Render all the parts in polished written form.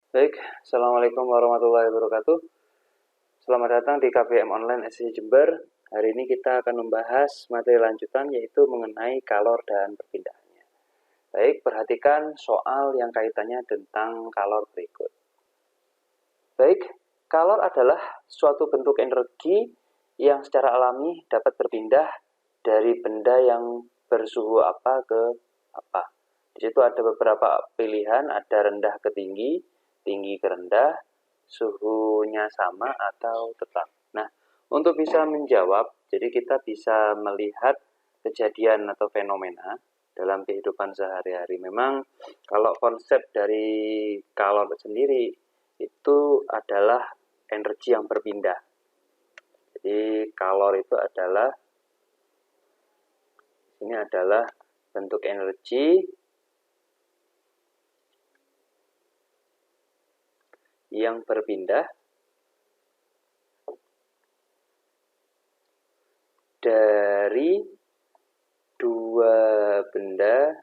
Baik, Assalamualaikum warahmatullahi wabarakatuh. Selamat datang di KBM Online SC Jember. Hari ini kita akan membahas materi lanjutan yaitu mengenai kalor dan perpindahannya. Baik, perhatikan soal yang kaitannya tentang kalor berikut. Baik, kalor adalah suatu bentuk energi yang secara alami dapat berpindah dari benda yang bersuhu apa ke apa. Di situ ada beberapa pilihan, ada rendah ke tinggi, tinggi ke rendah, suhunya sama atau tetap. Nah, untuk bisa menjawab, jadi kita bisa melihat kejadian atau fenomena dalam kehidupan sehari-hari. Memang kalau konsep dari kalor sendiri itu adalah energi yang berpindah. Jadi kalor itu adalah ini adalah bentuk energi yang berpindah dari dua benda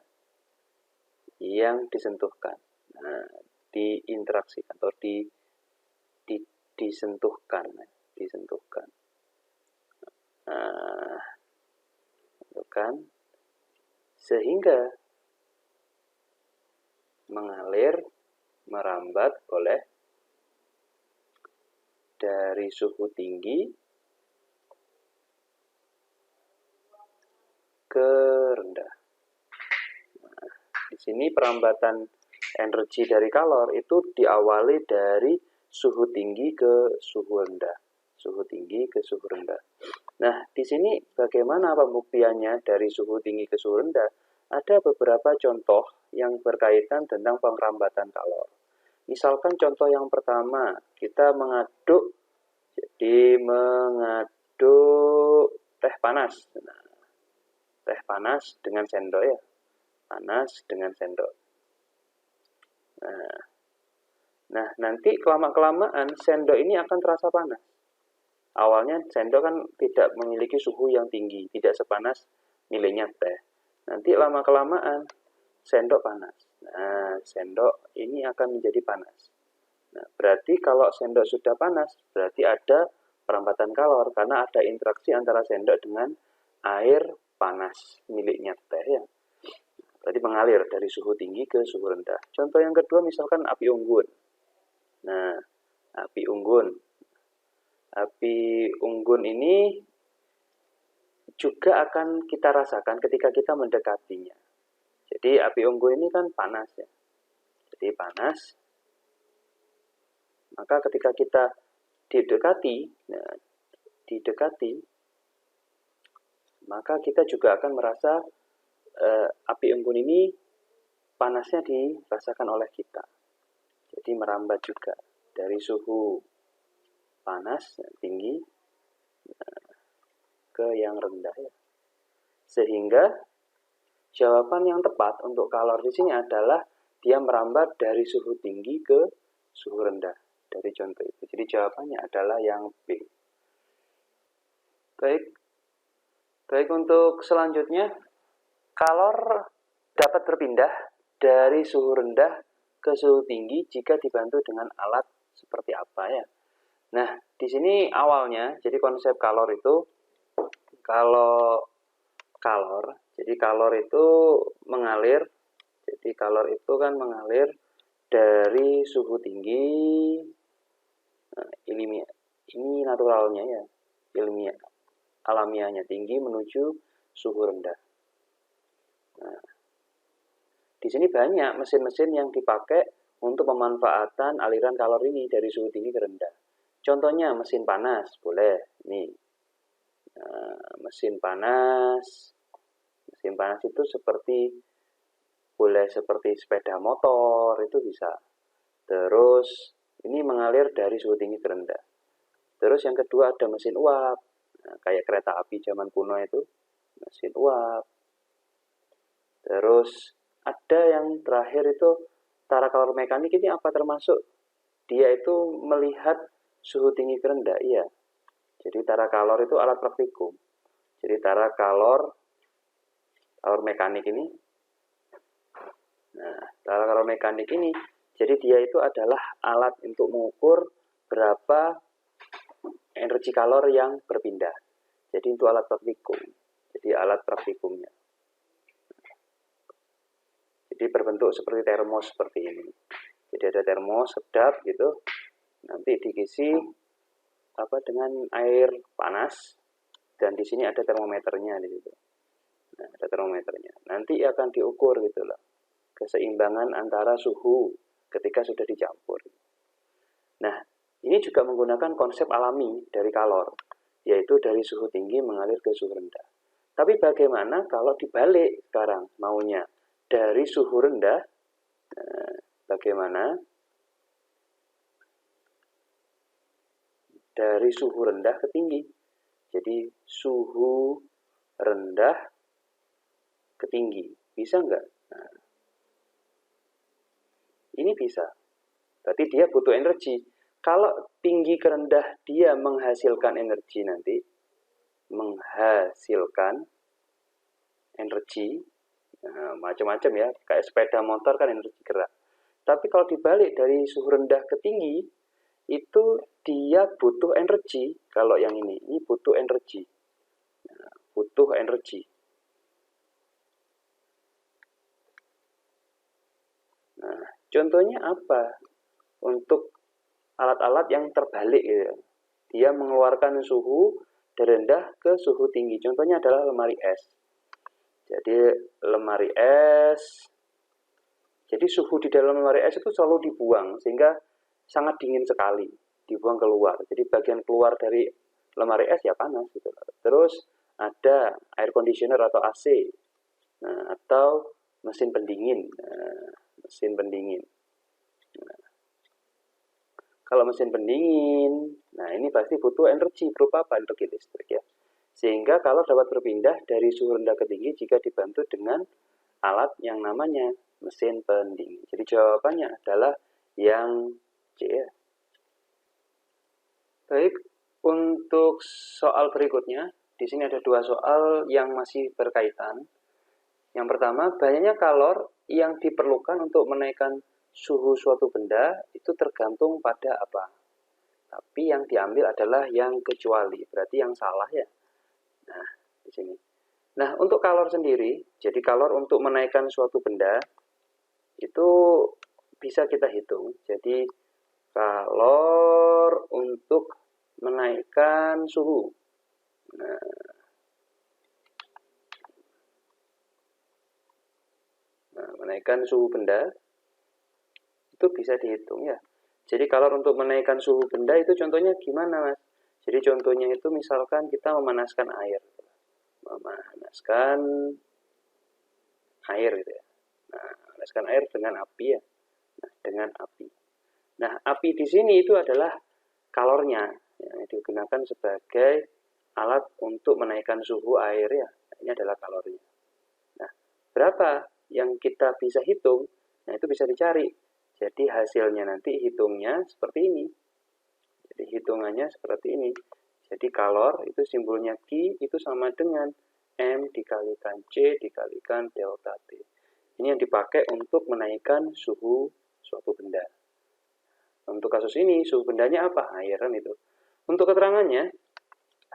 yang disentuhkan. Nah, diinteraksikan atau disentuhkan. Nah, kan sehingga mengalir, merambat oleh dari suhu tinggi ke rendah. Nah, di sini perambatan energi dari kalor itu diawali dari suhu tinggi ke suhu rendah. Suhu tinggi ke suhu rendah. Nah, di sini bagaimana pembuktiannya dari suhu tinggi ke suhu rendah? Ada beberapa contoh yang berkaitan tentang pengrambatan kalor. Misalkan contoh yang pertama, kita mengaduk, jadi mengaduk teh panas. Nah, teh panas dengan sendok ya, panas dengan sendok. Nah, nanti kelama-kelamaan sendok ini akan terasa panas. Awalnya sendok kan tidak memiliki suhu yang tinggi, tidak sepanas miliknya teh. Nanti lama-kelamaan sendok panas. Nah, sendok ini akan menjadi panas. Nah, berarti kalau sendok sudah panas, berarti ada perambatan kalor karena ada interaksi antara sendok dengan air panas miliknya teh ya. Berarti mengalir dari suhu tinggi ke suhu rendah. Contoh yang kedua misalkan api unggun. Nah, api unggun. Api unggun ini juga akan kita rasakan ketika kita mendekatinya. Jadi api unggun ini kan panas ya. Jadi panas. Maka ketika kita didekati, maka kita juga akan merasa api unggun ini panasnya dirasakan oleh kita. Jadi merambat juga dari suhu panas tinggi ke yang rendah ya. Sehingga jawaban yang tepat untuk kalor di sini adalah dia merambat dari suhu tinggi ke suhu rendah dari contoh itu. Jadi jawabannya adalah yang B. Baik untuk selanjutnya, kalor dapat berpindah dari suhu rendah ke suhu tinggi jika dibantu dengan alat seperti apa ya. Nah, di sini awalnya, jadi konsep kalor itu, jadi kalor itu mengalir, jadi kalor itu kan mengalir dari suhu tinggi, ini naturalnya ya, ilmiah, alamiahnya tinggi menuju suhu rendah. Nah, di sini banyak mesin-mesin yang dipakai untuk pemanfaatan aliran kalor ini dari suhu tinggi ke rendah. Contohnya mesin panas, boleh. Nih, mesin panas itu boleh seperti sepeda motor itu bisa. Terus ini mengalir dari suhu tinggi ke rendah. Terus yang kedua ada mesin uap, nah, kayak kereta api zaman kuno itu mesin uap. Terus ada yang terakhir itu tara kalor mekanik, ini apa termasuk? Dia itu melihat suhu tinggi ke rendah, iya. Jadi tara kalor itu alat praktikum. Jadi tara kalor mekanik ini. Nah, tara kalor mekanik ini Jadi dia itu adalah alat untuk mengukur berapa energi kalor yang berpindah. Jadi untuk alat praktikum. Jadi alat praktikumnya. Jadi berbentuk seperti termos seperti ini. Jadi ada termos sedap gitu. Nanti diisi dengan air panas dan di sini ada termometernya di situ. Nah, ada termometernya. Nanti akan diukur gitu loh. Keseimbangan antara suhu ketika sudah dicampur. Nah, ini juga menggunakan konsep alami dari kalor, yaitu dari suhu tinggi mengalir ke suhu rendah. Tapi bagaimana kalau dibalik sekarang maunya? Dari suhu rendah, bagaimana? Dari suhu rendah ke tinggi. Jadi suhu rendah ke tinggi. Bisa nggak? Nah, ini bisa. Berarti dia butuh energi. Kalau tinggi ke rendah dia menghasilkan energi nanti. Menghasilkan energi. Nah, macam-macam ya. Kayak sepeda motor kan energi gerak. Tapi kalau dibalik dari suhu rendah ke tinggi, itu dia butuh energi. Kalau yang ini butuh energi. Nah, butuh energi. Nah, contohnya apa? Untuk alat-alat yang terbalik gitu. Dia mengeluarkan suhu dari rendah ke suhu tinggi. Contohnya adalah lemari es. Jadi lemari es. Jadi suhu di dalam lemari es itu selalu dibuang sehingga sangat dingin sekali, dibuang keluar. Jadi bagian keluar dari lemari es ya panas gitu. Terus ada air conditioner atau AC. Nah, atau mesin pendingin. Mesin pendingin. Nah, kalau mesin pendingin, nah ini pasti butuh energi berupa apa? Energi listrik ya. Sehingga kalau dapat berpindah dari suhu rendah ke tinggi jika dibantu dengan alat yang namanya mesin pendingin. Jadi jawabannya adalah yang C ya. Baik, untuk soal berikutnya, di sini ada dua soal yang masih berkaitan. Yang pertama, banyaknya kalor yang diperlukan untuk menaikkan suhu suatu benda itu tergantung pada apa? Tapi yang diambil adalah yang kecuali, berarti yang salah ya. Nah, di sini. Nah, untuk kalor sendiri, jadi kalor untuk menaikkan suatu benda itu bisa kita hitung. Jadi kalor untuk menaikkan suhu. Nah, menaikkan suhu benda itu bisa dihitung ya. Jadi kalor untuk menaikkan suhu benda itu contohnya gimana, Mas? Jadi contohnya itu misalkan kita memanaskan air. Memanaskan air gitu ya. Nah, memanaskan air dengan api ya. Nah, dengan api. Nah, api di sini itu adalah kalornya yang digunakan sebagai alat untuk menaikkan suhu air ya. Ini adalah kalornya. Nah, berapa yang kita bisa hitung? Nah, itu bisa dicari. Jadi hasilnya nanti hitungnya seperti ini. Jadi hitungannya seperti ini. Jadi kalor itu simbolnya Q itu sama dengan M dikalikan C dikalikan delta T. Ini yang dipakai untuk menaikkan suhu suatu benda. Untuk kasus ini suhu bendanya apa? Air kan itu. Untuk keterangannya,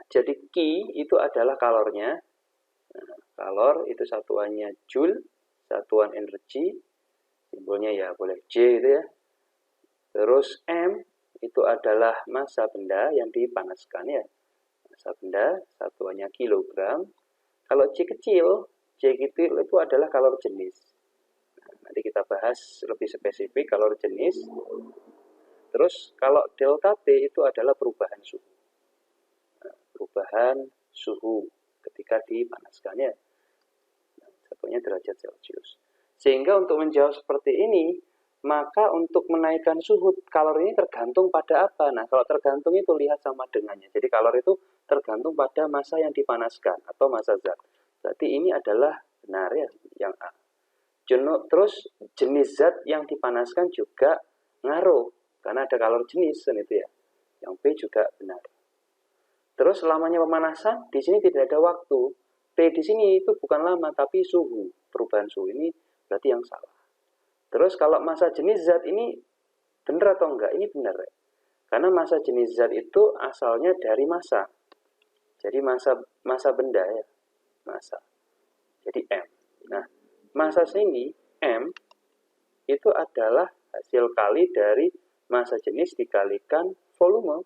jadi Q itu adalah kalornya. Nah, kalor itu satuannya joule, satuan energi. Simbolnya ya boleh J itu ya. Terus M itu adalah massa benda yang dipanaskan ya. Massa benda satuannya kilogram. Kalau C kecil itu adalah kalor jenis. Nah, nanti kita bahas lebih spesifik kalor jenis. Terus kalau delta T itu adalah perubahan suhu. Nah, perubahan suhu ketika dipanaskan ya. Nah, satunya derajat Celcius. Sehingga untuk menjawab seperti ini, maka untuk menaikkan suhu kalor ini tergantung pada apa? Nah, kalau tergantung itu lihat sama dengannya. Jadi kalor itu tergantung pada massa yang dipanaskan atau massa zat. Berarti ini adalah benar ya, yang A. Terus jenis zat yang dipanaskan juga ngaruh, karena ada kalor jenis kan itu ya. Yang B juga benar. Terus lamanya pemanasan, di sini tidak ada waktu. T di sini itu bukan lama, tapi suhu. Perubahan suhu ini berarti yang salah. Terus kalau massa jenis zat ini benar atau enggak? Ini benar ya. Karena massa jenis zat itu asalnya dari massa. Jadi massa benda ya, massa. Jadi M. Nah, massa sini M itu adalah hasil kali dari massa jenis dikalikan volume.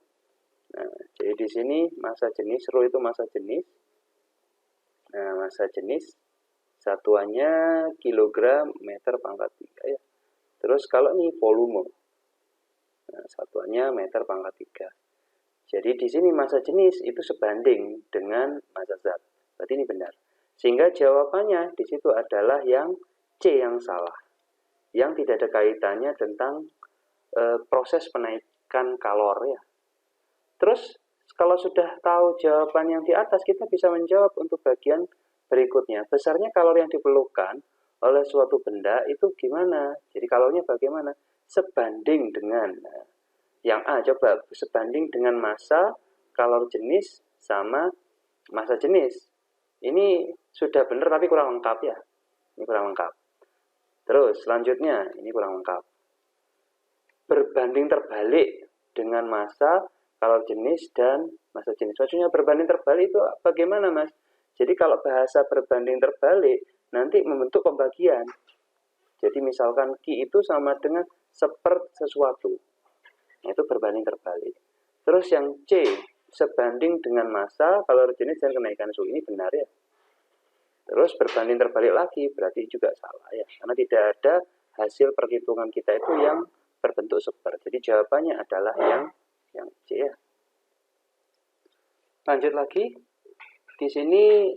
Nah, jadi di sini massa jenis, rho itu massa jenis. Nah, massa jenis satuannya kilogram meter pangkat 3 ya. Terus kalau ini volume, nah, satuannya meter pangkat 3. Jadi di sini massa jenis itu sebanding dengan massa zat. Berarti ini benar. Sehingga jawabannya di situ adalah yang C yang salah. Yang tidak ada kaitannya tentang proses penaikan kalor ya. Terus kalau sudah tahu jawaban yang di atas, kita bisa menjawab untuk bagian berikutnya. Besarnya kalori yang diperlukan oleh suatu benda itu gimana? Jadi kalorinya bagaimana? Sebanding dengan yang A, coba sebanding dengan massa, kalori jenis, sama massa jenis. Ini sudah benar tapi kurang lengkap ya. Ini kurang lengkap. Terus selanjutnya, ini kurang lengkap. Berbanding terbalik dengan massa, kalori jenis, dan massa jenis. Maksudnya berbanding terbalik itu bagaimana, Mas? Jadi kalau bahasa berbanding terbalik, nanti membentuk pembagian. Jadi misalkan Q itu sama dengan sesuatu. Itu berbanding terbalik. Terus yang C, sebanding dengan massa, kalori jenis, dan kenaikan suhu. Ini benar ya. Terus berbanding terbalik lagi, berarti juga salah ya. Karena tidak ada hasil perhitungan kita itu yang berbentuk seper. Jadi jawabannya adalah yang C ya. Lanjut lagi. Di sini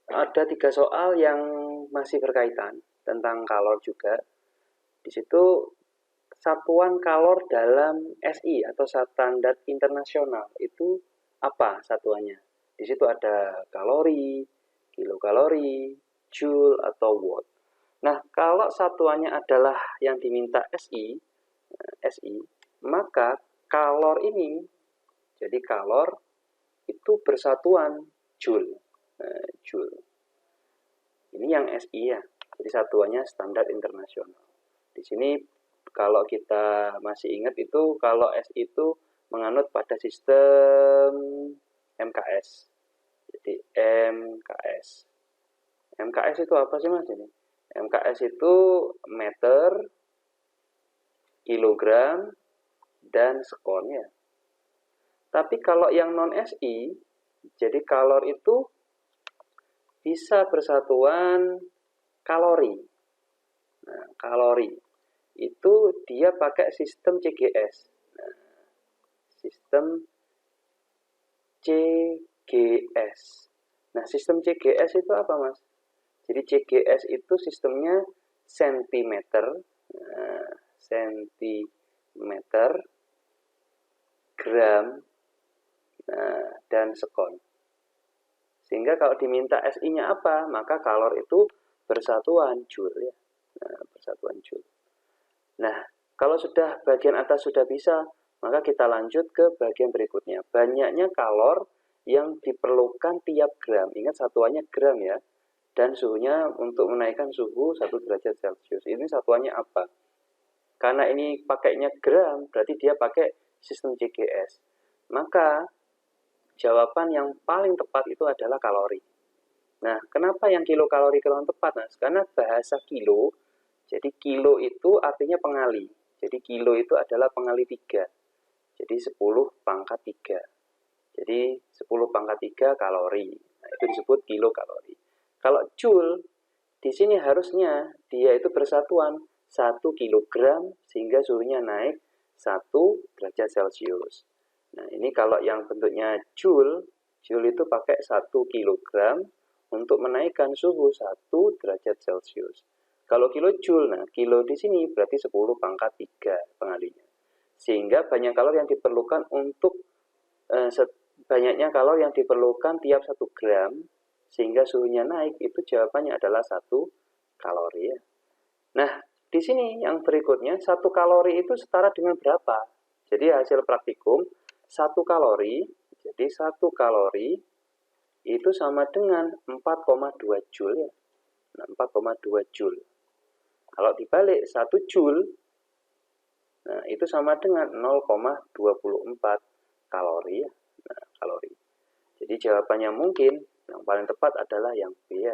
ada 3 soal yang masih berkaitan tentang kalor juga. Di situ satuan kalor dalam SI atau standar internasional itu apa satuannya? Di situ ada kalori, kilokalori, joule atau watt. Nah, kalau satuannya adalah yang diminta SI, maka kalor ini, jadi kalor itu bersatuan joule. Joule. Ini yang SI ya. Jadi satuannya standar internasional. Di sini kalau kita masih ingat itu kalau SI itu menganut pada sistem MKS. Jadi MKS. MKS itu apa sih Mas ini? MKS itu meter, kilogram, dan sekon ya. Tapi kalau yang non SI, jadi kalor itu bisa bersatuan kalori. Nah, kalori itu dia pakai sistem CGS. Nah, sistem CGS. Nah, sistem CGS itu apa, Mas? Jadi CGS itu sistemnya sentimeter, sentimeter, gram, dan sekon. Sehingga kalau diminta SI-nya apa, maka kalor itu bersatuan joule ya. Nah, bersatuan joule. Nah, kalau sudah bagian atas sudah bisa, maka kita lanjut ke bagian berikutnya. Banyaknya kalor yang diperlukan tiap gram. Ingat satuannya gram ya. Dan suhunya untuk menaikkan suhu 1 derajat Celcius. Ini satuannya apa? Karena ini pakainya gram, berarti dia pakai sistem CGS. Maka jawaban yang paling tepat itu adalah kalori. Nah, kenapa yang kilokalori kurang tepat, Mas? Karena bahasa kilo, jadi kilo itu artinya pengali. Jadi kilo itu adalah pengali 3. Jadi 10 pangkat 3. Jadi 10 pangkat 3 kalori. Nah, itu disebut kilokalori. Kalau joule, di sini harusnya dia itu bersatuan 1 kilogram sehingga suhunya naik 1 derajat Celcius. Nah, ini kalau yang bentuknya joule, joule itu pakai 1 kilogram untuk menaikkan suhu 1 derajat Celcius. Kalau kilojoule, nah kilo di sini berarti 10 pangkat 3 pengalinya. Sehingga banyak kalori yang diperlukan untuk banyaknya kalori yang diperlukan tiap 1 gram sehingga suhunya naik, itu jawabannya adalah 1 kalori ya. Nah, di sini yang berikutnya 1 kalori itu setara dengan berapa? Jadi hasil praktikum 1 kalori, jadi 1 kalori itu sama dengan 4,2 joule ya. Nah, 4,2 joule. Kalau dibalik 1 Joule, nah itu sama dengan 0,24 kalori ya. Nah, kalori. Jadi jawabannya mungkin yang paling tepat adalah yang B ya.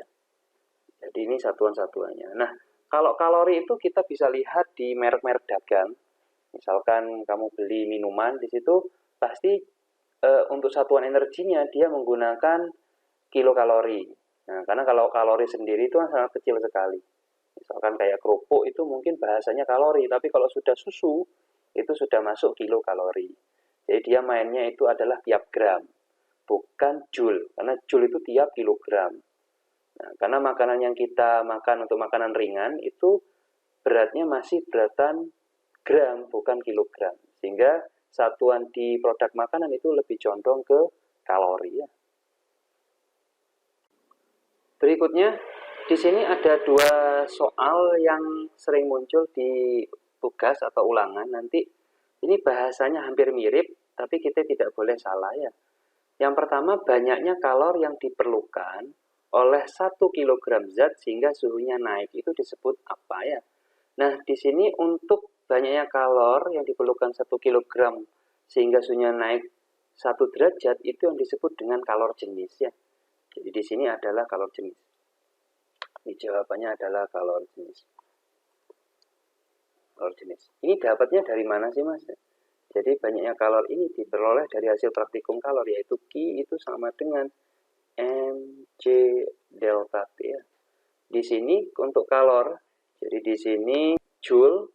Jadi ini satuan-satuannya. Nah, kalau kalori itu kita bisa lihat di merek-merek dagang. Misalkan kamu beli minuman, di situ pasti untuk satuan energinya dia menggunakan kilokalori. Nah, karena kalau kalori sendiri itu sangat kecil sekali. Misalkan kayak kerupuk itu mungkin bahasanya kalori, tapi kalau sudah susu itu sudah masuk kilokalori. Jadi dia mainnya itu adalah tiap gram, bukan joule, karena joule itu tiap kilogram. Nah, karena makanan yang kita makan untuk makanan ringan itu beratnya masih beratan gram, bukan kilogram. Sehingga satuan di produk makanan itu lebih condong ke kalori ya. Berikutnya, di sini ada dua soal yang sering muncul di tugas atau ulangan. Nanti ini bahasanya hampir mirip, tapi kita tidak boleh salah ya. Yang pertama, banyaknya kalor yang diperlukan oleh 1 kg zat sehingga suhunya naik. Itu disebut apa ya? Nah, di sini untuk banyaknya kalor yang diperlukan 1 kg sehingga suhunya naik 1 derajat itu yang disebut dengan kalor jenis ya. Jadi di sini adalah kalor jenis. Ini jawabannya adalah kalor jenis. Kalor jenis. Ini dapatnya dari mana sih Mas? Jadi banyaknya kalor ini diperoleh dari hasil praktikum kalor, yaitu Q itu sama dengan mc delta T ya. Di sini untuk kalor, jadi di sini joule,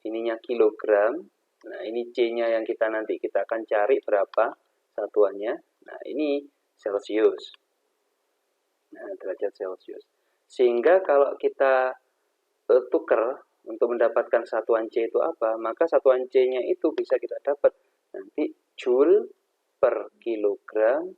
ininya kilogram. Nah ini C-nya yang nanti kita akan cari berapa satuannya. Nah ini Celsius. Nah derajat Celsius. Sehingga kalau kita tukar untuk mendapatkan satuan C itu apa, maka satuan C-nya itu bisa kita dapat nanti Joule per kilogram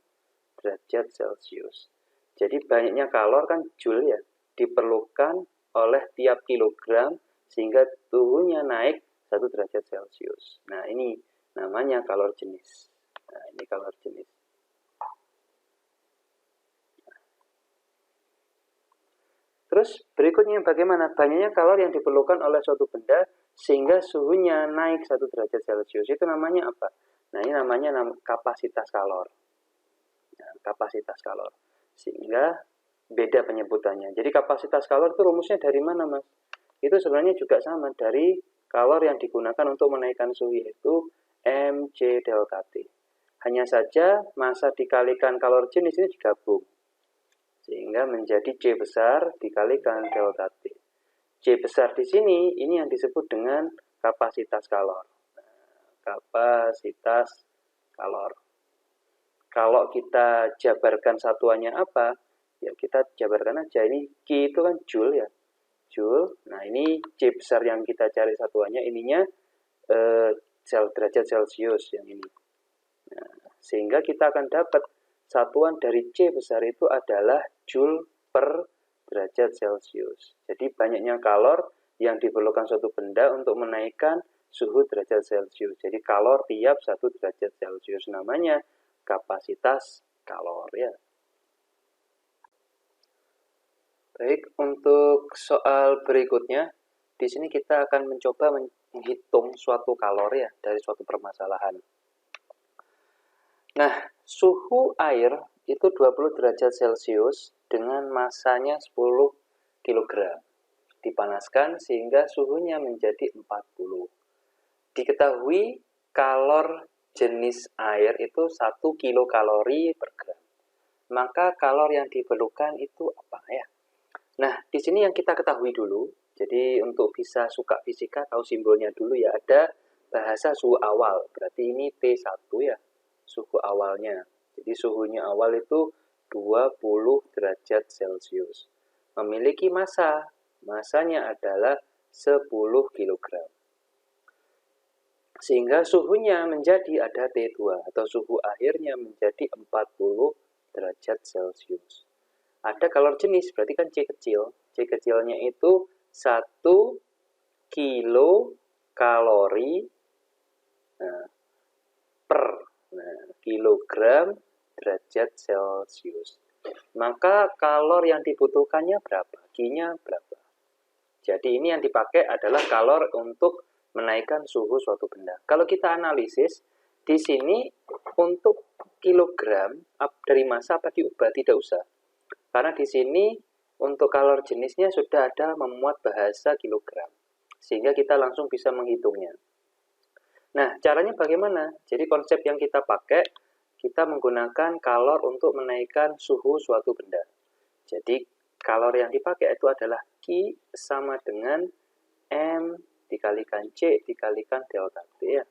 derajat Celsius. Jadi banyaknya kalor kan Joule ya, diperlukan oleh tiap kilogram sehingga suhunya naik 1 derajat Celsius. Nah ini namanya kalor jenis. Nah ini kalor jenis. Terus berikutnya bagaimana banyaknya kalor yang diperlukan oleh suatu benda sehingga suhunya naik 1 derajat Celsius. Itu namanya apa? Nah ini namanya kapasitas kalor. Nah, kapasitas kalor. Sehingga beda penyebutannya. Jadi kapasitas kalor itu rumusnya dari mana Mas? Itu sebenarnya juga sama dari kalor yang digunakan untuk menaikkan suhu, yaitu mc delta T. Hanya saja massa dikalikan kalor jenis ini digabung. Sehingga menjadi C besar dikalikan delta T. C besar di sini, ini yang disebut dengan kapasitas kalor. Kapasitas kalor. Kalau kita jabarkan satuannya apa, ya kita jabarkan aja. Ini Q itu kan Joule ya. Joule. Nah ini C besar yang kita cari satuannya, ininya derajat Celsius yang ini. Nah, sehingga kita akan dapat satuan dari C besar itu adalah Joule per derajat Celsius. Jadi banyaknya kalor yang diperlukan suatu benda untuk menaikkan suhu derajat Celsius. Jadi kalor tiap 1 derajat Celsius namanya kapasitas kalor ya. Baik, untuk soal berikutnya, di sini kita akan mencoba menghitung suatu kalor ya dari suatu permasalahan. Nah, suhu air itu 20 derajat Celcius dengan massanya 10 kg. Dipanaskan sehingga suhunya menjadi 40. Diketahui kalor jenis air itu 1 kilokalori per gram. Maka kalor yang diperlukan itu apa ya? Nah, di sini yang kita ketahui dulu. Jadi untuk bisa suka fisika tahu simbolnya dulu ya. Ada bahasa suhu awal. Berarti ini T1 ya. Suhu awalnya. Jadi suhunya awal itu 20 derajat Celcius. Memiliki massa. Massanya adalah 10 kg. Sehingga suhunya menjadi ada T2 atau suhu akhirnya menjadi 40 derajat Celcius. Ada kalor jenis, berarti kan C kecil. C kecilnya itu 1 kilokalori per kilogram derajat Celcius. Maka kalor yang dibutuhkannya berapa? Q-nya berapa? Jadi ini yang dipakai adalah kalor untuk menaikkan suhu suatu benda. Kalau kita analisis, di sini untuk kilogram dari massa apa diubah? Tidak usah. Karena di sini untuk kalor jenisnya sudah ada memuat bahasa kilogram. Sehingga kita langsung bisa menghitungnya. Nah, caranya bagaimana? Jadi konsep yang kita pakai, kita menggunakan kalor untuk menaikkan suhu suatu benda. Jadi kalor yang dipakai itu adalah Q sama dengan M dikalikan C dikalikan delta T ya.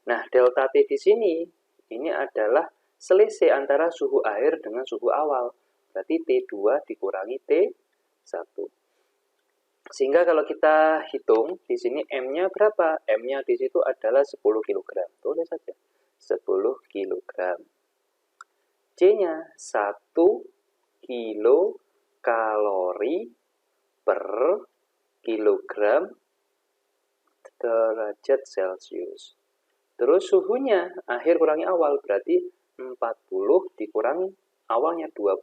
Nah, delta T di sini ini adalah selisih antara suhu akhir dengan suhu awal. Berarti T2 dikurangi T1. Sehingga kalau kita hitung di sini M-nya berapa? M-nya di situ adalah 10 kg. Tulis saja. 10 kg. C-nya 1 kilokalori per kilogram derajat Celcius. Terus suhunya akhir kurangi awal berarti 40 dikurangi awalnya 20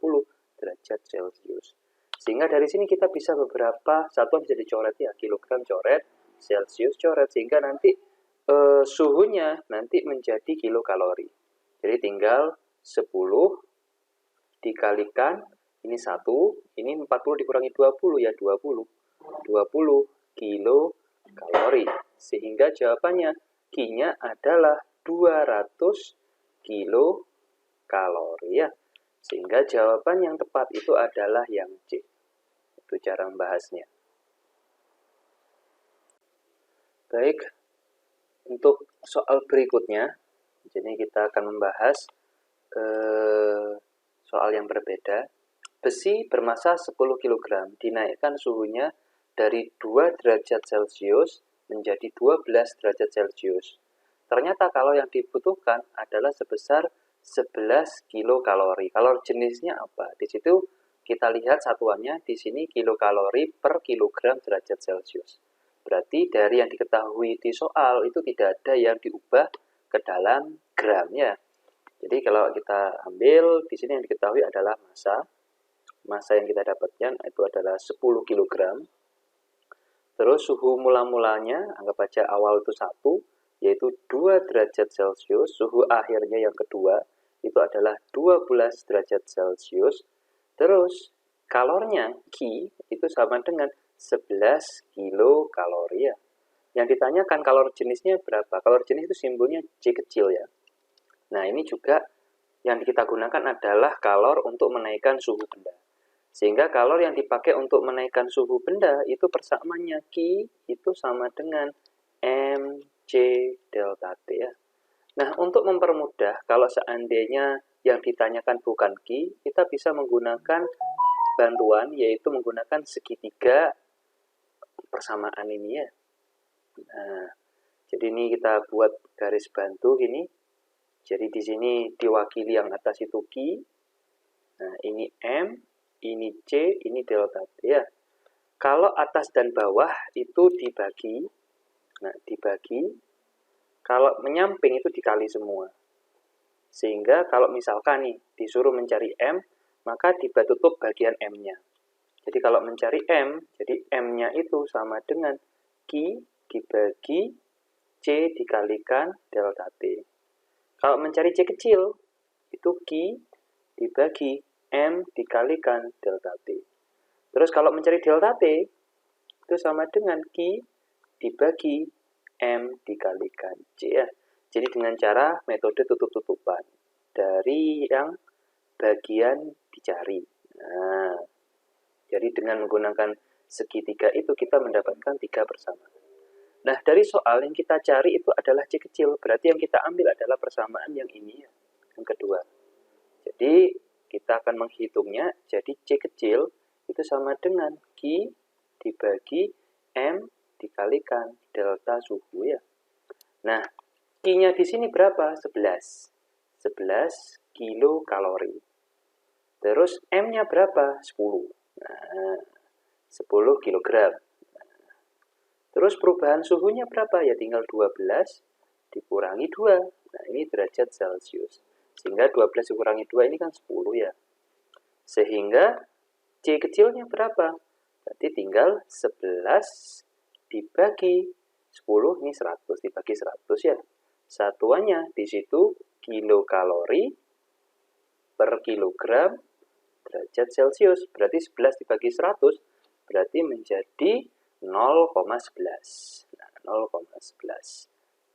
derajat Celcius. Sehingga dari sini kita bisa beberapa satuan bisa dicoret ya, kilogram coret, Celcius coret, sehingga nanti suhunya nanti menjadi kilokalori. Jadi tinggal 10 dikalikan ini 1, ini 40 dikurangi 20 ya 20 kilokalori. Sehingga jawabannya Q-nya adalah 200 kilokalori ya. Sehingga jawaban yang tepat itu adalah yang C. Itu cara membahasnya. Baik, untuk soal berikutnya, jadi kita akan membahas soal yang berbeda. Besi bermassa 10 kg dinaikkan suhunya dari 2 derajat Celcius menjadi 12 derajat Celcius. Ternyata kalau yang dibutuhkan adalah sebesar 11 kilokalori. Kalori jenisnya apa? Di situ kita lihat satuannya di sini kilokalori per kilogram derajat Celcius. Berarti dari yang diketahui di soal itu tidak ada yang diubah ke dalam gram ya. Jadi kalau kita ambil di sini yang diketahui adalah massa. Massa yang kita dapatkan itu adalah 10 kg. Terus suhu mula-mulanya anggap aja awal itu 1, yaitu 2 derajat Celcius. Suhu akhirnya yang kedua itu adalah 12 derajat Celcius. Terus kalornya Q itu sama dengan 11 kilokalori ya. Yang ditanyakan kalori jenisnya berapa? Kalori jenis itu simbolnya C kecil ya. Nah, ini juga yang kita gunakan adalah kalor untuk menaikkan suhu benda. Sehingga kalor yang dipakai untuk menaikkan suhu benda itu persamaannya Q itu sama dengan MC delta T ya. Nah, untuk mempermudah, kalau seandainya yang ditanyakan bukan Q, kita bisa menggunakan bantuan, yaitu menggunakan segitiga persamaan ini ya. Nah, jadi ini kita buat garis bantu gini. Jadi di sini diwakili yang atas itu Q. Nah, ini M, ini C, ini delta T ya. Kalau atas dan bawah itu dibagi. Nah, dibagi. Kalau menyamping itu dikali semua. Sehingga kalau misalkan nih disuruh mencari M, maka ditutup bagian M-nya. Jadi kalau mencari M, jadi M-nya itu sama dengan Q dibagi C dikalikan delta T. Kalau mencari C kecil, itu Q dibagi M dikalikan delta T. Terus kalau mencari delta T, itu sama dengan Q dibagi M dikalikan C ya. Jadi dengan cara metode tutup-tutupan dari yang bagian dicari. Nah, jadi dengan menggunakan segitiga itu kita mendapatkan 3 persamaan. Nah, dari soal yang kita cari itu adalah C kecil. Berarti yang kita ambil adalah persamaan yang ini ya, yang kedua. Jadi kita akan menghitungnya. Jadi C kecil itu sama dengan Q dibagi M dikalikan delta suhu ya. Nah, Q-nya di sini berapa? 11. 11 kilokalori. Terus M-nya berapa? 10. Nah, 10 kilogram. Terus perubahan suhunya berapa? Ya tinggal 12 dikurangi 2. Nah, ini derajat Celcius. Sehingga 12 dikurangi 2 ini kan 10 ya. Sehingga C kecilnya berapa? Berarti tinggal 11 dibagi 10, ini 100 dibagi 100 ya. Satuannya di situ kilokalori per kilogram derajat Celcius. Berarti 11 dibagi 100 berarti menjadi 0,11. Nah, 0,11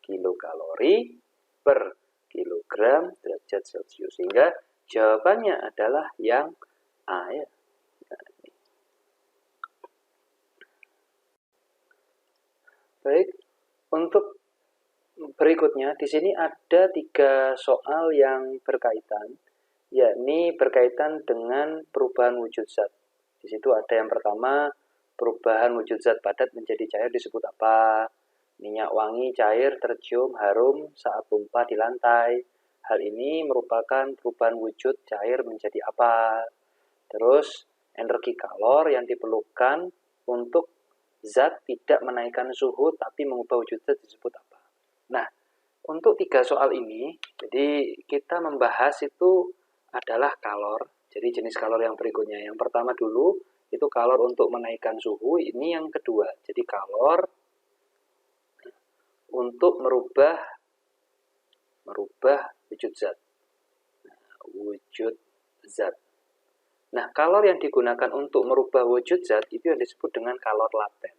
kilokalori per kilogram derajat Celcius. Sehingga jawabannya adalah yang A ya. Nah, ini. Baik, untuk berikutnya di sini ada 3 soal yang berkaitan, yakni berkaitan dengan perubahan wujud zat. Di situ ada yang pertama, perubahan wujud zat padat menjadi cair disebut apa? Minyak wangi cair tercium harum saat tumpah di lantai. Hal ini merupakan perubahan wujud cair menjadi apa? Terus, energi kalor yang diperlukan untuk zat tidak menaikkan suhu tapi mengubah wujud zat disebut apa? Nah, untuk 3 soal ini, jadi kita membahas itu adalah kalor. Jadi jenis kalor yang berikutnya. Yang pertama dulu, itu kalor untuk menaikkan suhu. Ini yang kedua. Jadi kalor untuk merubah wujud zat. Wujud zat. Nah, kalor yang digunakan untuk merubah wujud zat itu yang disebut dengan kalor laten.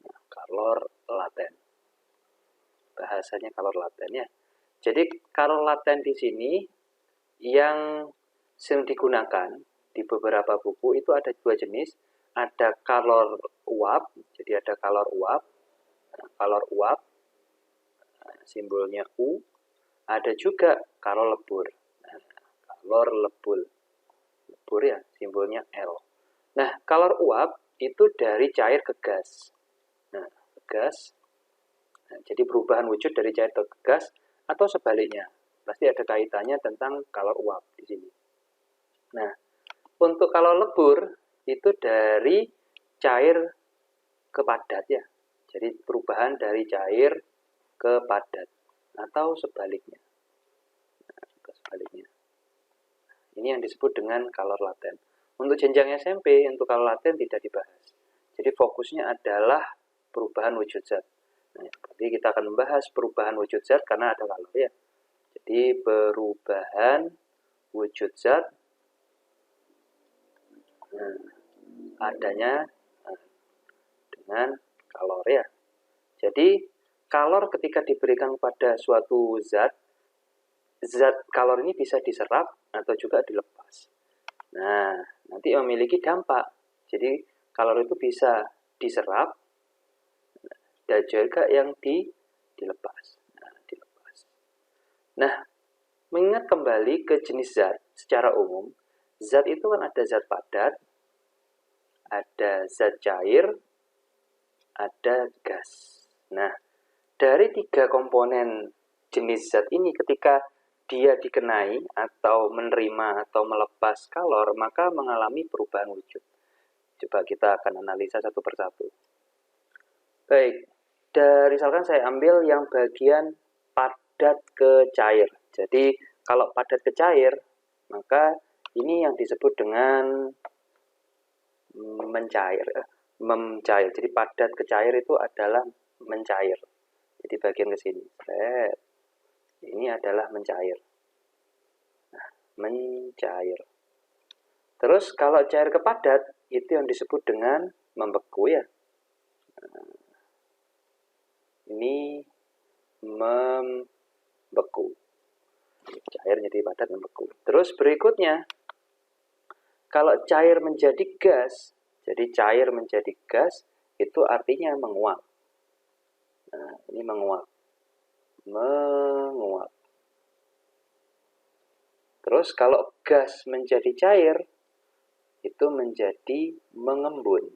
Nah, kalor laten. Bahasanya kalor laten ya. Jadi kalor laten di sini yang sering digunakan di beberapa buku itu ada 2 jenis. Ada kalor uap, jadi ada kalor uap. Nah, kalor uap, simbolnya U. Ada juga kalor lebur. Nah, kalor lebur. Lebur ya, simbolnya L. Nah, kalor uap itu dari cair ke gas. Nah, ke gas. Nah, jadi perubahan wujud dari cair ke gas atau sebaliknya. Pasti ada kaitannya tentang kalor uap di sini. Nah, untuk kalor lebur itu dari cair ke padat ya. Jadi perubahan dari cair ke padat atau sebaliknya. Nah, atau sebaliknya. Ini yang disebut dengan kalor laten. Untuk jenjang SMP, untuk kalor laten tidak dibahas. Jadi fokusnya adalah perubahan wujud zat. Nah, berarti kita akan membahas perubahan wujud zat karena ada kalor ya. Jadi perubahan wujud zat adanya dengan kalor ya. Jadi kalor ketika diberikan pada suatu zat kalor ini bisa diserap atau juga dilepas. Nah, nanti memiliki dampak. Jadi kalor itu bisa diserap dan juga yang dilepas. Nah, mengingat kembali ke jenis zat secara umum, zat itu kan ada zat padat, ada zat cair, ada gas. Nah, dari 3 komponen jenis zat ini ketika dia dikenai atau menerima atau melepas kalor, maka mengalami perubahan wujud. Coba kita akan analisa satu persatu. Baik, misalkan saya ambil yang bagian padat ke cair. Jadi kalau padat ke cair, maka ini yang disebut dengan mencair. Jadi padat ke cair itu adalah mencair. Jadi bagian ke sini. Ini adalah mencair. Nah, mencair. Terus kalau cair ke padat, itu yang disebut dengan membeku ya. Nah, ini membeku. Cair jadi padat membeku. Terus berikutnya, kalau cair menjadi gas, jadi cair menjadi gas, itu artinya menguap. Nah, ini menguap. Menguap. Terus kalau gas menjadi cair, itu menjadi mengembun.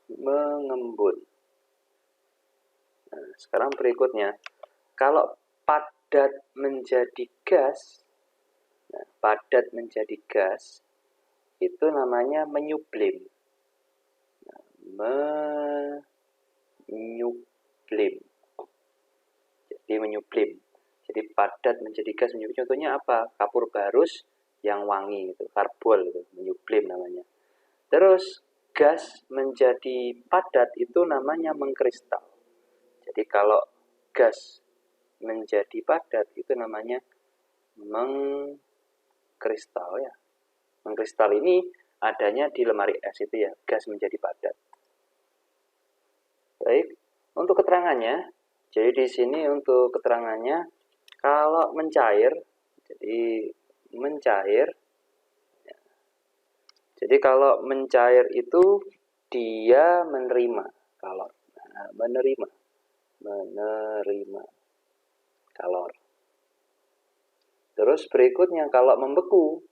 Mengembun. Nah, sekarang berikutnya, kalau padat menjadi gas, nah, padat menjadi gas, itu namanya menyublim. Nah, menyublim. Jadi menyublim. Jadi padat menjadi gas menyublim. Contohnya apa? Kapur barus yang wangi, gitu. Karbol, gitu. Menyublim namanya. Terus gas menjadi padat itu namanya mengkristal. Jadi kalau gas menjadi padat itu namanya mengkristal ya. Mengkristal ini adanya di lemari es itu ya, gas menjadi padat. Baik, untuk keterangannya, jadi di sini untuk keterangannya kalau mencair, jadi mencair. Jadi kalau mencair itu dia menerima kalor. Nah, menerima kalor. Terus berikutnya kalau membeku.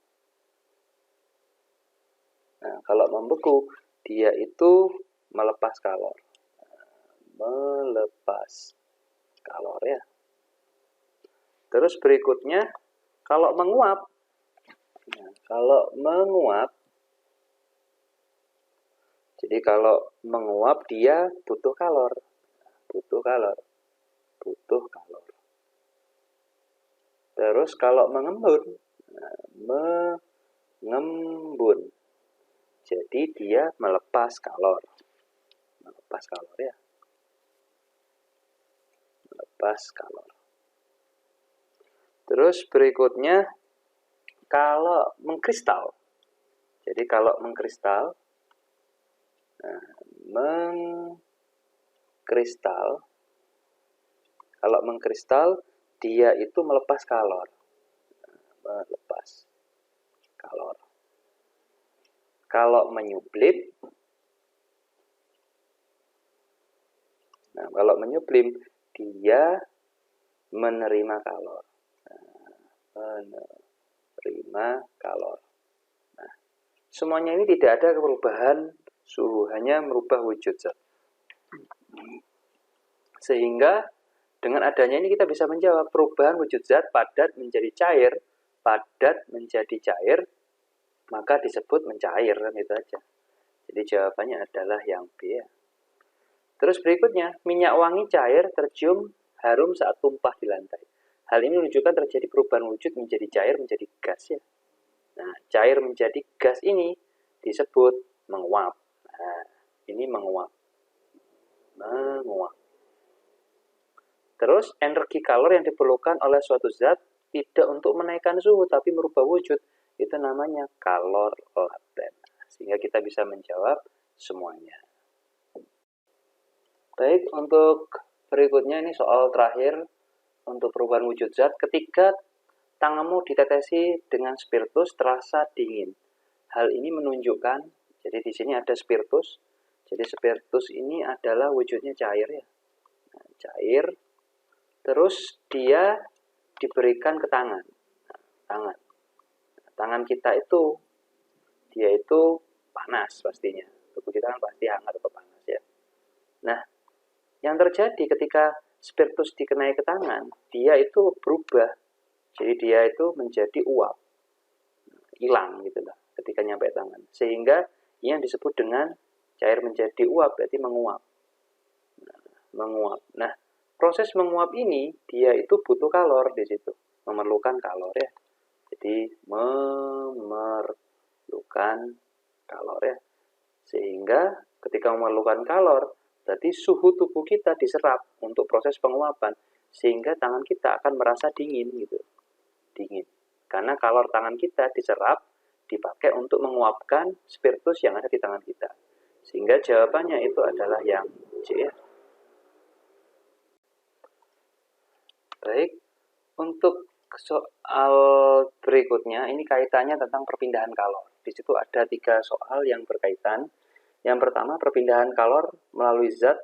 Nah, kalau membeku dia itu melepas kalor. Melepas kalor ya. Terus berikutnya kalau menguap. Nah, kalau menguap, jadi kalau menguap dia butuh kalor. Butuh kalor. Terus kalau mengembun, mengembun. Jadi dia melepas kalor. Melepas kalor ya. Melepas kalor. Terus berikutnya kalau mengkristal. Jadi kalau mengkristal, kalau mengkristal dia itu melepas kalor. Melepas kalor. Kalau menyublim, kalau menyublim dia menerima kalor. Menerima kalor. Nah, semuanya ini tidak ada perubahan suhu, hanya merubah wujud zat. Sehingga dengan adanya ini kita bisa menjawab perubahan wujud zat padat menjadi cair, maka disebut mencair, kan itu aja. Jadi jawabannya adalah yang B ya. Terus berikutnya, minyak wangi cair tercium harum saat tumpah di lantai. Hal ini menunjukkan terjadi perubahan wujud menjadi cair menjadi gas ya. Nah, cair menjadi gas ini disebut menguap. Nah, ini menguap. Terus energi kalor yang diperlukan oleh suatu zat tidak untuk menaikkan suhu tapi merubah wujud, itu namanya kalor laten. Sehingga kita bisa menjawab semuanya. Baik, untuk berikutnya ini soal terakhir untuk perubahan wujud zat. Ketika tanganmu ditetesi dengan spiritus terasa dingin. Hal ini menunjukkan, jadi di sini ada spiritus. Jadi spiritus ini adalah wujudnya cair ya. Nah, cair. Terus dia diberikan ke tangan. Nah, tangan kita itu dia itu panas pastinya. Tubuh kita kan pasti hangat atau panas ya. Nah, yang terjadi ketika spiritus dikenai ke tangan, dia itu berubah. Jadi dia itu menjadi uap. Hilang gitu lah ketika nyampe tangan. Sehingga ini yang disebut dengan cair menjadi uap, berarti menguap. Menguap. Nah, proses menguap ini dia itu butuh kalor di situ, memerlukan kalor ya. Jadi memerlukan kalor ya. Sehingga ketika memerlukan kalor, berarti suhu tubuh kita diserap untuk proses penguapan, sehingga tangan kita akan merasa dingin gitu. Dingin. Karena kalor tangan kita diserap, dipakai untuk menguapkan spiritus yang ada di tangan kita. Sehingga jawabannya itu adalah yang C ya. Baik, untuk soal berikutnya ini kaitannya tentang perpindahan kalor. Di situ ada 3 soal yang berkaitan. Yang pertama, perpindahan kalor melalui zat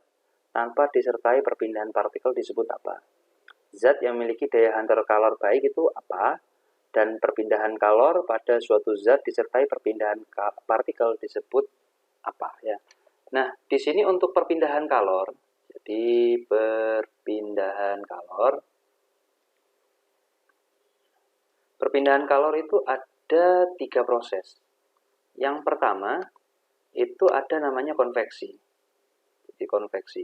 tanpa disertai perpindahan partikel disebut apa? Zat yang memiliki daya hantar kalor baik itu apa? Dan perpindahan kalor pada suatu zat disertai perpindahan partikel disebut apa ya? Nah, di sini untuk perpindahan kalor, jadi perpindahan kalor itu ada 3 proses. Yang pertama itu ada namanya konveksi. Jadi konveksi.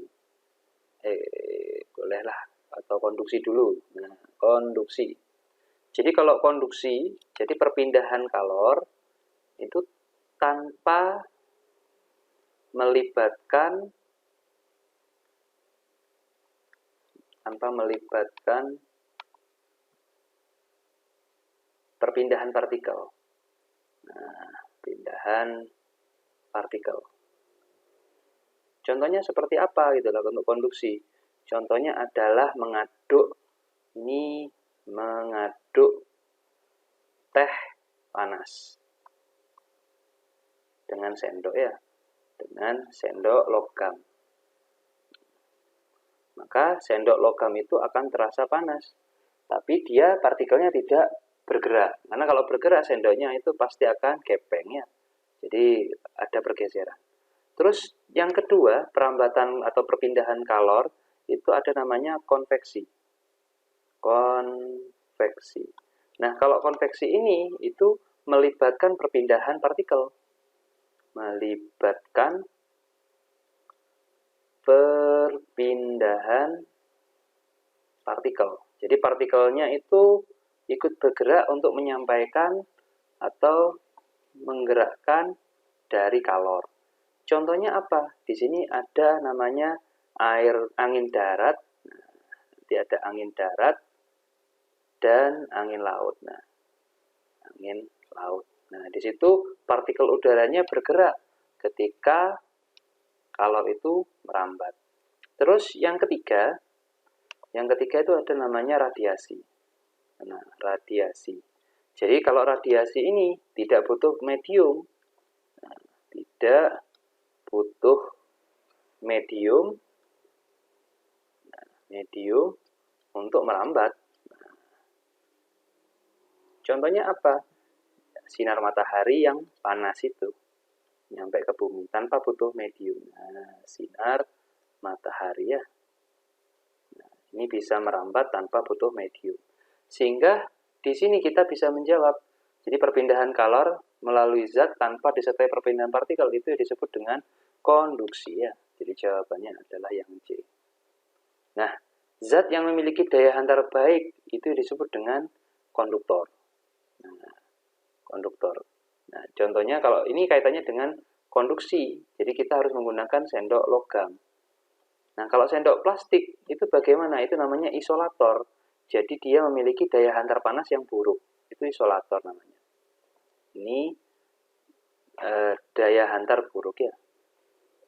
Bolehlah atau konduksi dulu. Nah, konduksi. Jadi kalau konduksi, jadi perpindahan kalor itu tanpa melibatkan perpindahan partikel. Nah, pindahan partikel. Contohnya seperti apa gitu loh untuk konduksi. Contohnya adalah mengaduk teh panas dengan sendok ya, dengan sendok logam. Maka sendok logam itu akan terasa panas, tapi dia partikelnya tidak bergerak. Karena kalau bergerak sendoknya itu pasti akan gepeng ya. Jadi ada pergeseran. Terus yang kedua, perambatan atau perpindahan kalor itu ada namanya konveksi. Konveksi. Nah, kalau konveksi ini itu melibatkan perpindahan partikel. Melibatkan perpindahan partikel. Jadi partikelnya itu ikut bergerak untuk menyampaikan atau menggerakkan dari kalor. Contohnya apa? Di sini ada namanya angin darat. Nah, nanti ada angin darat dan angin laut. Nah, angin laut. Nah, di situ partikel udaranya bergerak ketika kalor itu merambat. Terus yang ketiga itu ada namanya radiasi. Nah, radiasi. Jadi kalau radiasi ini tidak butuh medium, tidak butuh medium untuk merambat. Contohnya apa? Sinar matahari yang panas itu nyampe ke bumi tanpa butuh medium. Nah, sinar matahari ya. Nah, ini bisa merambat tanpa butuh medium. Sehingga di sini kita bisa menjawab. Jadi perpindahan kalor melalui zat tanpa disertai perpindahan partikel itu disebut dengan konduksi ya. Jadi jawabannya adalah yang C. Nah, zat yang memiliki daya hantar baik itu disebut dengan konduktor. Nah, konduktor. Nah, contohnya kalau ini kaitannya dengan konduksi, jadi kita harus menggunakan sendok logam. Nah, kalau sendok plastik itu bagaimana? Itu namanya isolator. Jadi dia memiliki daya hantar panas yang buruk. Itu isolator namanya. Ini daya hantar buruk ya.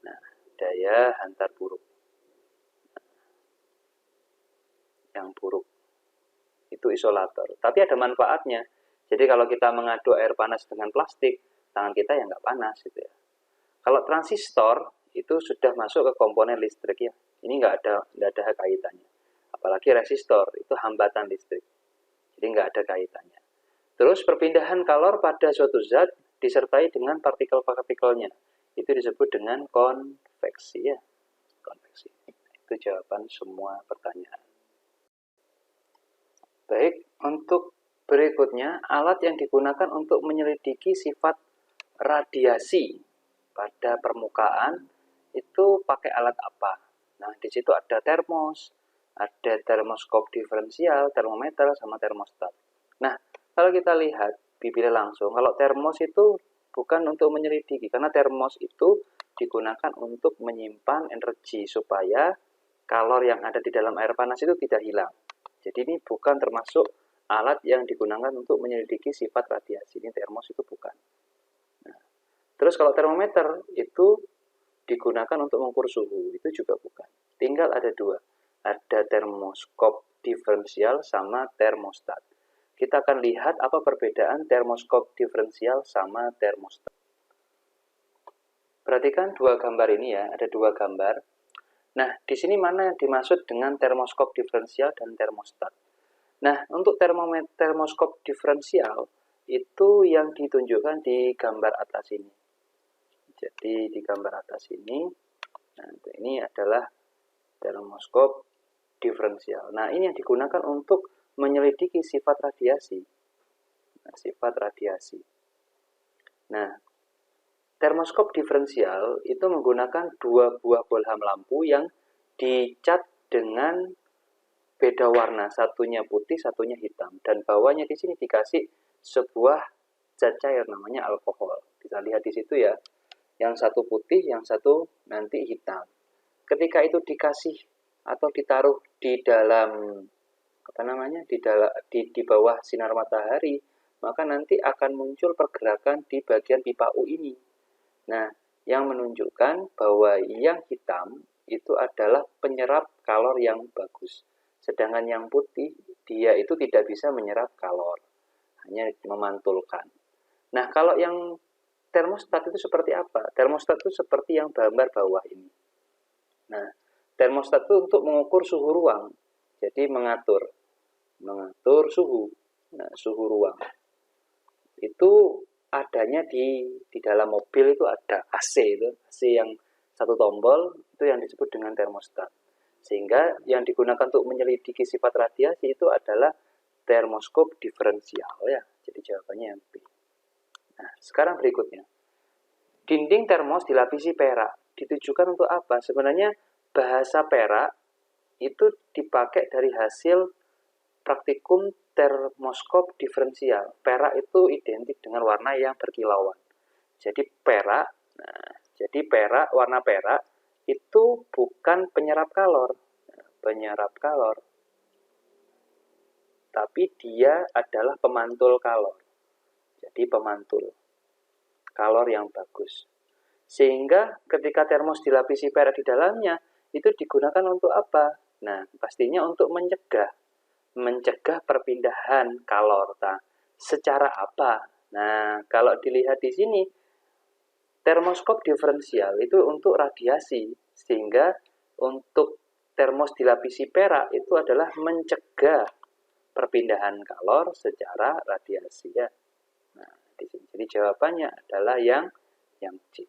Nah, daya hantar buruk. Yang buruk. Itu isolator. Tapi ada manfaatnya. Jadi kalau kita mengaduk air panas dengan plastik, tangan kita ya nggak panas gitu ya. Kalau transistor itu sudah masuk ke komponen listrik ya. Ini nggak ada kaitannya. Apalagi resistor itu hambatan listrik. Jadi nggak ada kaitannya. Terus perpindahan kalor pada suatu zat disertai dengan partikel-partikelnya. Itu disebut dengan konveksi ya. Konveksi. Itu jawaban semua pertanyaan. Baik, untuk berikutnya alat yang digunakan untuk menyelidiki sifat radiasi pada permukaan itu pakai alat apa? Nah, di situ ada termos, ada termoskop diferensial, termometer, sama termostat. Nah, kalau kita lihat bibirnya langsung, kalau termos itu bukan untuk menyelidiki, karena termos itu digunakan untuk menyimpan energi supaya kalor yang ada di dalam air panas itu tidak hilang. Jadi ini bukan termasuk alat yang digunakan untuk menyelidiki sifat radiasi. Ini termos itu bukan. Nah, terus kalau termometer itu digunakan untuk mengukur suhu, itu juga bukan. Tinggal ada dua. Ada termoskop diferensial sama termostat. Kita akan lihat apa perbedaan termoskop diferensial sama termostat. Perhatikan dua gambar ini ya, ada dua gambar. Nah, di sini mana yang dimaksud dengan termoskop diferensial dan termostat? Nah, untuk termoskop diferensial itu yang ditunjukkan di gambar atas ini. Jadi di gambar atas ini, nah ini adalah termoskop diferensial. Nah, ini yang digunakan untuk menyelidiki sifat radiasi. Nah, sifat radiasi. Nah, termoskop diferensial itu menggunakan dua buah bohlam lampu yang dicat dengan beda warna, satunya putih, satunya hitam. Dan bawahnya di sini dikasih sebuah zat cair namanya alkohol. Bisa lihat di situ ya. Yang satu putih, yang satu nanti hitam. Ketika itu dikasih atau ditaruh di dalam di bawah sinar matahari, maka nanti akan muncul pergerakan di bagian pipa U ini. Nah, yang menunjukkan bahwa yang hitam itu adalah penyerap kalor yang bagus. Sedangkan yang putih, dia itu tidak bisa menyerap kalor, hanya memantulkan. Nah, kalau yang termostat itu seperti apa? Termostat itu seperti yang gambar bawah ini. Nah, termostat itu untuk mengukur suhu ruang. Jadi mengatur suhu. Nah, suhu ruang itu adanya di dalam mobil itu ada AC itu, AC yang satu tombol itu yang disebut dengan termostat. Sehingga yang digunakan untuk menyelidiki sifat radiasi itu adalah termoskop diferensial ya. Jadi jawabannya yang B. Nah, sekarang berikutnya. Dinding termos dilapisi perak. Ditujukan untuk apa? Sebenarnya bahasa perak itu dipakai dari hasil praktikum termoskop diferensial. Perak itu identik dengan warna yang berkilauan. Jadi warna perak itu bukan penyerap kalor. Tapi dia adalah pemantul kalor. Jadi pemantul kalor yang bagus. Sehingga ketika termos dilapisi perak di dalamnya, itu digunakan untuk apa? Nah, pastinya untuk mencegah perpindahan kalor. Nah, secara apa? Nah, kalau dilihat di sini, termoskop diferensial itu untuk radiasi, sehingga untuk termos dilapisi perak itu adalah mencegah perpindahan kalor secara radiasi ya. Nah, di sini. Jadi jawabannya adalah yang C.